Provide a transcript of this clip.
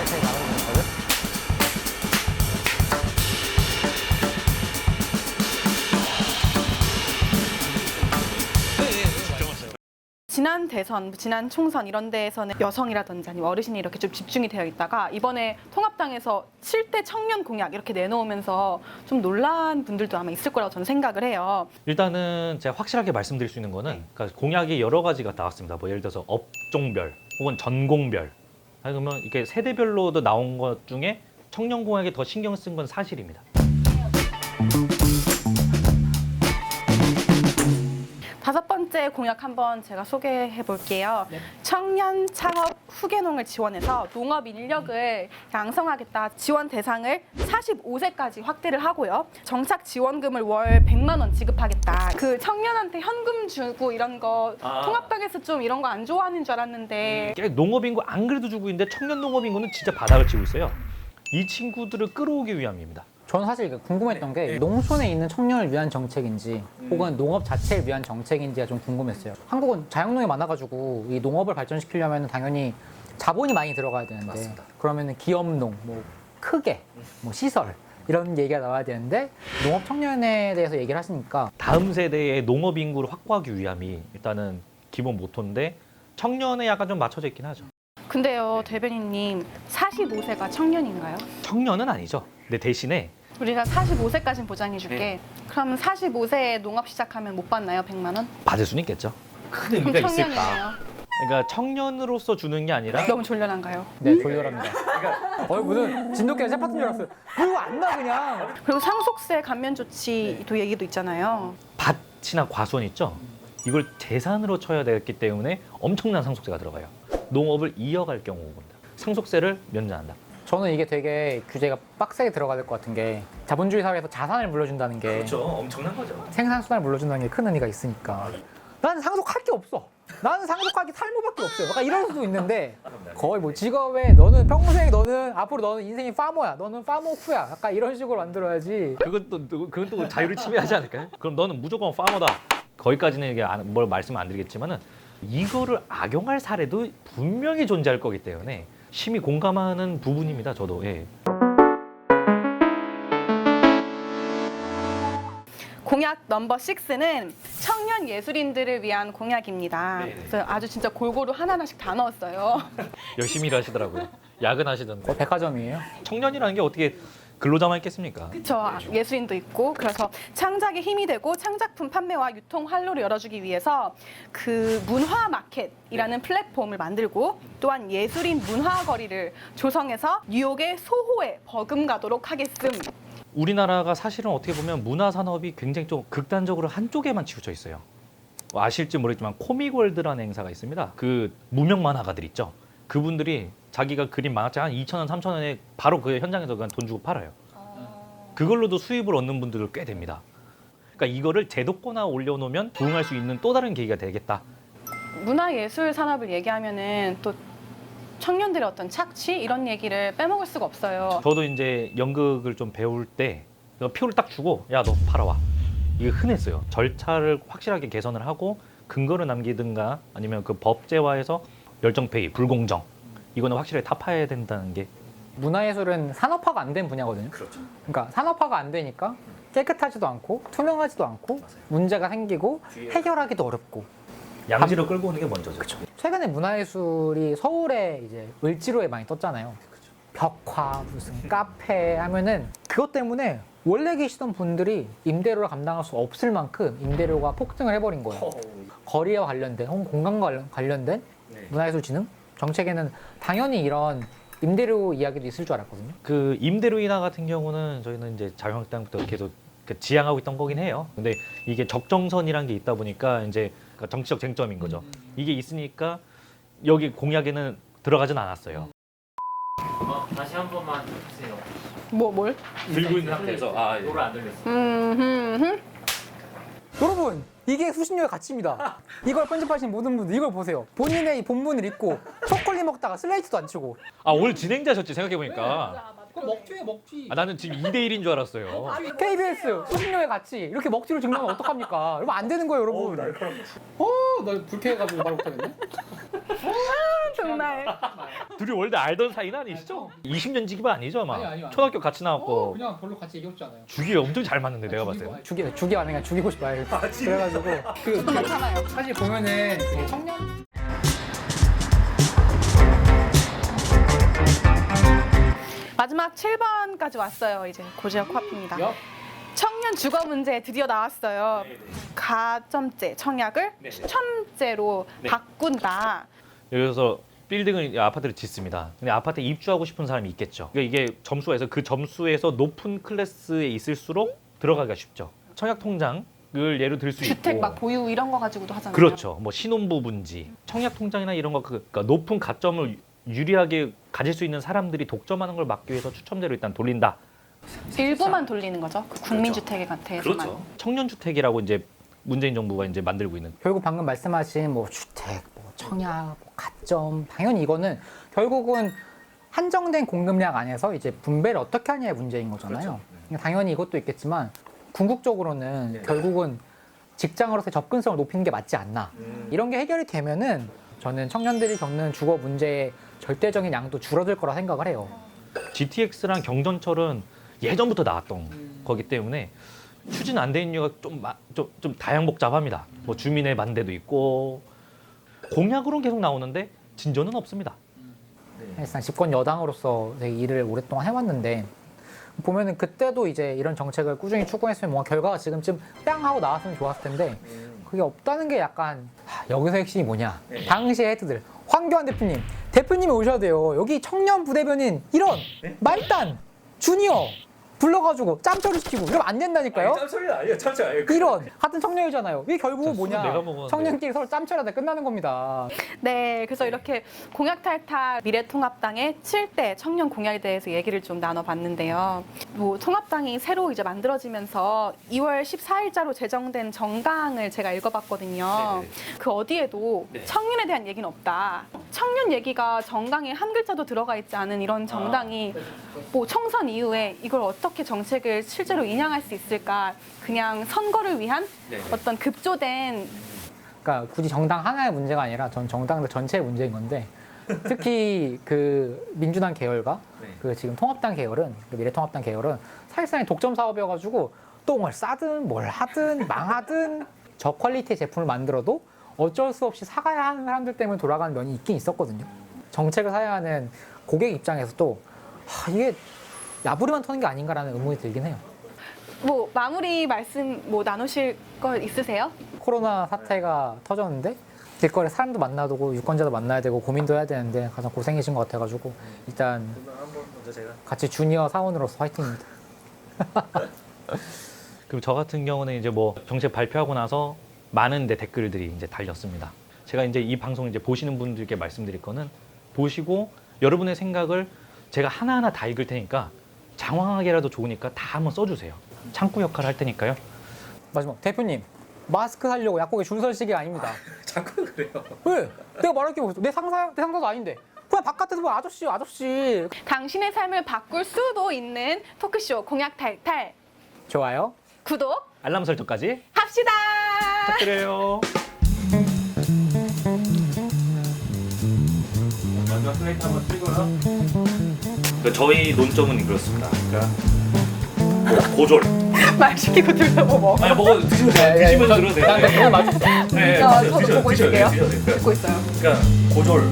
차이 나는 거거든. 지난 대선, 지난 총선 이런 데에서는 여성이라든지 아니면 어르신이 이렇게 좀 집중이 되어 있다가 이번에 통합당에서 7대 청년 공약 이렇게 내놓으면서 좀 놀란 분들도 아마 있을 거라고 저는 생각을 해요. 일단은 제가 확실하게 말씀드릴 수 있는 거는 그러니까 공약이 여러 가지가 나왔습니다. 뭐 예를 들어서 업종별 혹은 전공별 아니 그러면 이렇게 세대별로도 나온 것 중에 청년 공약에 더 신경 쓴 건 사실입니다. 다섯 번째 공약 한번 제가 소개해 볼게요. 청년 창업 후계농을 지원해서 농업 인력을 양성하겠다. 지원 대상을 45세까지 확대를 하고요. 정착 지원금을 월 100만 원 지급하겠다. 그 청년한테 현금 주고 이런 거 통합당에서 좀 이런 거 안 좋아하는 줄 알았는데 농업인구 안 그래도 주고 있는데 청년 농업인구는 진짜 바닥을 치고 있어요. 이 친구들을 끌어오기 위함입니다. 저는 사실 궁금했던 게 농촌에 있는 청년을 위한 정책인지 혹은 농업 자체를 위한 정책인지가 좀 궁금했어요. 한국은 자영농이 많아가지고 이 농업을 발전시키려면 당연히 자본이 많이 들어가야 되는데 그러면 기업농, 뭐 크게, 뭐 시설 이런 얘기가 나와야 되는데 농업 청년에 대해서 얘기를 하시니까 다음 세대의 농업 인구를 확보하기 위함이 일단은 기본 모토인데 청년에 약간 좀 맞춰져 있긴 하죠. 근데요, 대변인님 45세가 청년인가요? 청년은 아니죠. 근데 대신에 우리가 45세까지는 보장해 줄게. 그럼 45세에 농업 시작하면 못 받나요? 100만 원? 받을 수는 있겠죠. 큰 그럼 의미가 있을까? 청년이네요. 그러니까 청년으로서 주는 게 아니라 너무 졸려난가요? 네, 졸렬합니다. 무슨 진돗개가 새 파트인 줄 알았어요. 그거 안 나 그냥. 그리고 상속세 감면 조치도 얘기도 있잖아요. 밭이나 과수원 있죠? 이걸 재산으로 쳐야 되기 때문에 엄청난 상속세가 들어가요. 농업을 이어갈 경우입니다. 상속세를 면제한다. 저는 이게 되게 규제가 빡세게 들어가야 될 것 같은 게 자본주의 사회에서 자산을 물려준다는 게 엄청난 거죠. 생산수단을 물려준다는 게 큰 의미가 있으니까 나는 상속할 게 없어. 나는 상속할 게 탈모밖에 없어요. 약간 이럴 수도 있는데 거의 뭐 직업에 너는 평생 너는 앞으로 너는 인생이 파머야. 너는 파머 후야. 약간 이런 식으로 만들어야지. 그건 또 자유를 침해하지 않을까요? 그럼 너는 무조건 파머다. 거기까지는 이게 뭘 말씀 안 드리겠지만은 이거를 악용할 사례도 분명히 존재할 거기 때문에 심히 공감하는 부분입니다. 저도. 예. 공약 넘버 6는 청년 예술인들을 위한 공약입니다. 네네. 그래서 아주 진짜 골고루 하나하나씩 다 넣었어요. 열심히 일하시더라고요. 야근하시던데. 백화점이에요. 청년이라는 게 어떻게 근로자만 있겠습니까? 그렇죠. 예술인도 있고 그래서 창작에 힘이 되고 창작품 판매와 유통 활로를 열어주기 위해서 그 문화 마켓이라는 플랫폼을 만들고 또한 예술인 문화 거리를 조성해서 뉴욕의 소호에 버금가도록 하겠음. 우리나라가 사실은 어떻게 보면 문화 산업이 굉장히 좀 극단적으로 한쪽에만 치우쳐 있어요. 뭐 아실지 모르겠지만 코믹월드라는 행사가 있습니다. 그 무명 만화가들 있죠. 그분들이 자기가 그린 만화책 한 2,000원, 3,000원에 바로 그 현장에서 그냥 돈 주고 팔아요. 그걸로도 수입을 얻는 분들도 꽤 됩니다. 그러니까 이거를 제도권화 올려놓으면 부응할 수 있는 또 다른 계기가 되겠다. 문화예술 산업을 얘기하면은 또 청년들의 어떤 착취 이런 얘기를 빼먹을 수가 없어요. 저도 이제 연극을 좀 배울 때 표를 딱 주고 야, 너 팔아와. 이게 흔했어요. 절차를 확실하게 개선을 하고 근거를 남기든가 아니면 그 법제화해서 열정페이, 불공정 이거는 확실하게 타파해야 된다는 게 문화예술은 산업화가 안 된 분야거든요. 그렇죠. 그러니까 산업화가 안 되니까 깨끗하지도 않고 투명하지도 않고 문제가 생기고 해결하기도 어렵고 양지로 끌고 오는 게 먼저죠. 그렇죠. 최근에 문화예술이 서울에 이제 을지로에 많이 떴잖아요. 벽화 무슨 카페 하면은 그것 때문에 원래 계시던 분들이 임대료를 감당할 수 없을 만큼 임대료가 폭등을 해버린 거예요. 거리와 관련된 혹은 공간과 관련된 문화예술 진흥 정책에는 당연히 이런 임대료 이야기도 있을 줄 알았거든요. 그 임대료 인하 같은 경우는 저희는 이제 자유한국당부터 계속 지향하고 있던 거긴 해요. 근데 이게 적정선이란 게 있다 보니까 이제 정치적 쟁점인 거죠. 이게 있으니까 여기 공약에는 들어가진 않았어요. 다시 한 번만 해주세요. 뭘? 들고 있는 상태에서 노래 안 들렸어. 여러분 이게 수신료의 가치입니다. 이걸 편집하신 모든 분들 이걸 보세요. 본인의 이 본문을 읽고 초콜릿 먹다가 슬레이트도 안 치고 오늘 진행자셨지 생각해보니까. 그럼 먹튀에 먹튀. 나는 지금 2대1인 줄 알았어요. KBS 수신료의 가치 이렇게 먹튀로 증명하면 어떡합니까? 여러분 안 되는 거예요 여러분. 나 불쾌해가지고 말 못하겠네. 정말. 둘이 원래 알던 사이는 아니시죠? 20년 지기가 아니죠, 아마. 아니요. 초등학교 같이 나왔고 그냥 별로 같이 얘기했잖아요. 주기 엄청 잘 맞는데 내가 봤을 때는. 죽이 아니라 죽이고 싶어요. 그래가지고 괜찮아요. 사실 보면은 그 청년 마지막 7번까지 왔어요. 이제 고지역 코앞입니다. 옆 청년 주거 문제 드디어 나왔어요. 가점제 청약을 추첨제로 바꾼다. 여기서 빌딩을 아파트를 짓습니다. 근데 아파트에 입주하고 싶은 사람이 있겠죠. 그러니까 이게 점수가 있어 그 점수에서 높은 클래스에 있을수록 들어가기가 쉽죠. 청약 통장을 예로 들 수 있고 주택 막 보유 이런 거 가지고도 하잖아요. 그렇죠. 뭐 신혼부 분지, 청약 통장이나 이런 거 그러니까 높은 가점을 유리하게 가질 수 있는 사람들이 독점하는 걸 막기 위해서 추첨제로 일단 돌린다. 일부만 돌리는 거죠. 그 국민주택에 대해서만. 청년주택이라고 이제 문재인 정부가 이제 만들고 있는. 결국 방금 말씀하신 뭐 주택, 뭐 청약, 뭐 가점 당연히 이거는 결국은 한정된 공급량 안에서 이제 분배를 어떻게 하냐의 문제인 거잖아요. 당연히 이것도 있겠지만 궁극적으로는 결국은 직장으로서의 접근성을 높이는 게 맞지 않나. 이런 게 해결이 되면은 저는 청년들이 겪는 주거 문제의 절대적인 양도 줄어들 거라 생각을 해요. GTX랑 경전철은 예전부터 나왔던 거기 때문에 추진 안 된 이유가 좀 다양복잡합니다. 뭐 주민의 반대도 있고 공약으로는 계속 나오는데 진전은 없습니다. 사실상 집권 여당으로서 되게 일을 오랫동안 해왔는데 보면은 그때도 이제 이런 정책을 꾸준히 추구했으면 뭔가 결과가 지금쯤 뺨 하고 나왔으면 좋았을 텐데 그게 없다는 게 약간 여기서 핵심이 뭐냐. 당시의 헤드들 황교안 대표님이 오셔야 돼요. 여기 청년 부대변인 이런 말단 주니어 불러가지고 짬처리 시키고 이러면 안 된다니까요. 짬소리는 아니에요. 짬소리 아니에요. 이런 같은 청년이잖아요. 이게 결국은 술은 뭐냐. 내가 먹었는데. 청년끼리 서로 짬처리하다 끝나는 겁니다. 네, 그래서 이렇게 공약탈탈 미래통합당의 7대 청년 공약에 대해서 얘기를 좀 나눠봤는데요. 뭐 통합당이 새로 이제 만들어지면서 2월 14일자로 제정된 정강을 제가 읽어봤거든요. 그 어디에도 청년에 대한 얘기는 없다. 청년 얘기가 정강에 한 글자도 들어가 있지 않은 이런 정당이 뭐 총선 이후에 이걸 어떻게 정책을 실제로 인양할 수 있을까? 그냥 선거를 위한 어떤 급조된 그러니까 굳이 정당 하나의 문제가 아니라 전 정당들 전체의 문제인 건데 특히 그 민주당 계열과 그 지금 통합당 계열은 그 미래통합당 계열은 사실상 독점 사업이어가지고 똥을 싸든 뭘 하든 망하든 저퀄리티의 제품을 만들어도 어쩔 수 없이 사가야 하는 사람들 때문에 돌아가는 면이 있긴 있었거든요. 정책을 사야 하는 고객 입장에서도 이게 야부리만 터는 게 아닌가라는 의문이 들긴 해요. 뭐 마무리 말씀 뭐 나누실 거 있으세요? 코로나 사태가 터졌는데 길거리 사람도 만나고 유권자도 만나야 되고 고민도 해야 되는데 가장 고생이신 것 같아가지고 일단 한번 먼저 제가 같이 주니어 사원으로서 화이팅입니다. 그리고 저 같은 경우는 이제 뭐 정책 발표하고 나서 많은 댓글들이 이제 달렸습니다. 제가 이제 이 방송 이제 보시는 분들께 말씀드릴 거는 보시고 여러분의 생각을 제가 하나하나 다 읽을 테니까 장황하게라도 좋으니까 다 한번 써주세요. 창구 역할을 할 테니까요. 마지막 대표님 마스크 사려고 약국에 줄 설 시기 아닙니다. 자꾸 그래요. 왜? 내가 말할 게 없어. 내 상사도 아닌데. 그냥 바깥에서 뭐 아저씨. 당신의 삶을 바꿀 수도 있는 토크쇼 공약탈탈 좋아요. 구독 알람 설정까지 합시다. 부탁드려요. 마지막 슬레이트 한번 찍어요. 저희 논점은 그렇습니다. 그러니까 뭐 고졸. 말 시키고 들려고 뭐. 아니 먹어 드시면 돼요. 드시면 들어도 돼요. 그냥 맞췄어. 네, 저도 보고 있을게요. 드셔도 돼요. 듣고 있어요. 그러니까 고졸